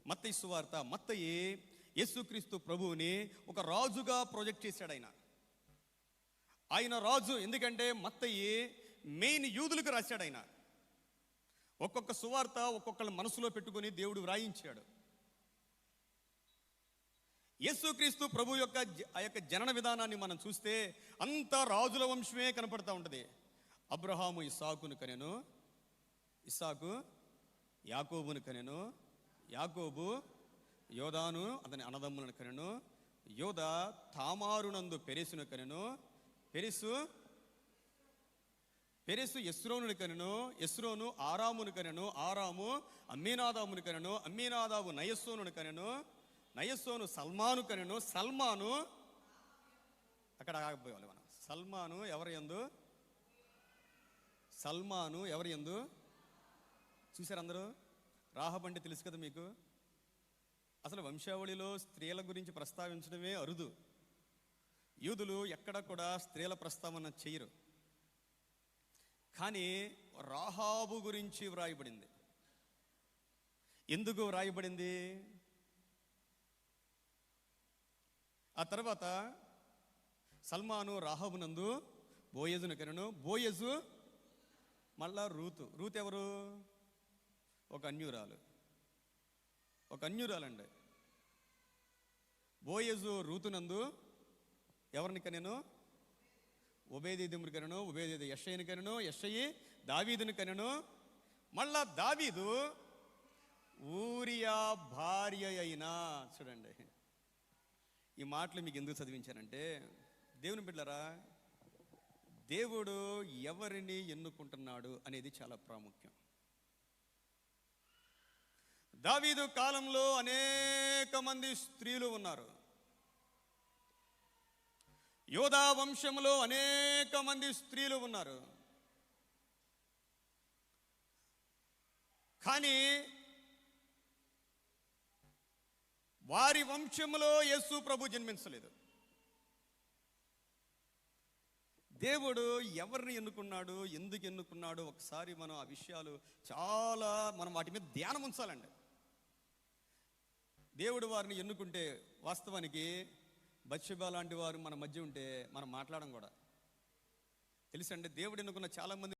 మత్తయి సువార్త. మత్తయి యేసుక్రీస్తు ప్రభువుని ఒక రాజుగా ప్రొజెక్ట్ చేశాడు. ఆయన రాజు. ఎందుకంటే మత్తయి మెయిన్ యూదులకు రాశాడు. ఆయన ఒక్కొక్క సువార్త ఒక్కొక్కళ్ళ మనసులో పెట్టుకొని దేవుడు వ్రాయించాడు. యేసుక్రీస్తు ప్రభు యొక్క ఆ యొక్క జనన విధానాన్ని మనం చూస్తే అంతా రాజుల వంశమే కనపడతా ఉంటుంది. అబ్రహాము ఇస్సాకును కనెను, ఇస్సాకు యాకోబును కనెను, యాకోబు యోదాను అతని అన్నదమ్ములను కనెను, యోద తామారునందు పెరెసును కనెను, పెరెసు ఎస్రోనుని కనెను, ఎస్రోను ఆరామును కనెను, ఆరాము అమ్మీనాదామును కనెను, అమ్మీనాదాబు నయస్సోనుని కనెను, నయస్సోను సల్మాను కనెను, సల్మాను అక్కడ ఆగిపోవాలి మనం. సల్మాను ఎవరి యందు చూశారు అందరూ? రాహబ్ అంటే తెలుసు కదా మీకు. అసలు వంశావళిలో స్త్రీల గురించి ప్రస్తావించడమే అరుదు. యూదులు ఎక్కడ కూడా స్త్రీల ప్రస్తావన చేయరు. కానీ రాహాబు గురించి వ్రాయబడింది. ఎందుకు వ్రాయబడింది? ఆ తర్వాత సల్మాను రాహాబునందు బోయజును కనెను, బోయజు మళ్ళా రూతు. రూతు ఎవరు? ఒక అన్యురాలండి. బోయజు రూతునందు ఎవరిని కనెను? ఒబేదెదోముని కనెను, ఒబేదెదోము యెషయిని కనెను, యెషయి దావీదుని కనెను. మళ్ళా దావీదు ఊరియా భార్య అయినా. చూడండి, ఈ మాటలు మీకు ఎందుకు చదివించానంటే, దేవుని బిడ్డలారా, దేవుడు ఎవరిని ఎన్నుకుంటున్నాడు అనేది చాలా ప్రాముఖ్యం. దావీదు కాలంలో అనేక మంది స్త్రీలు ఉన్నారు. యోధా వంశంలో అనేక మంది స్త్రీలు ఉన్నారు. కానీ వారి వంశంలో యేసు ప్రభు జన్మించలేదు. దేవుడు ఎవరిని ఎన్నుకున్నాడు, ఎందుకు ఎన్నుకున్నాడు, ఒకసారి మనం ఆ విషయాలు చాలా వాటి మీద ధ్యానం ఉంచాలండి. దేవుడు వారిని ఎన్నుకుంటే వాస్తవానికి బత్షెబా లాంటి వారు మన మధ్య ఉంటే మనం మాట్లాడడం కూడా తెలుసండి. దేవుడు ఎన్నుకున్న చాలా మంది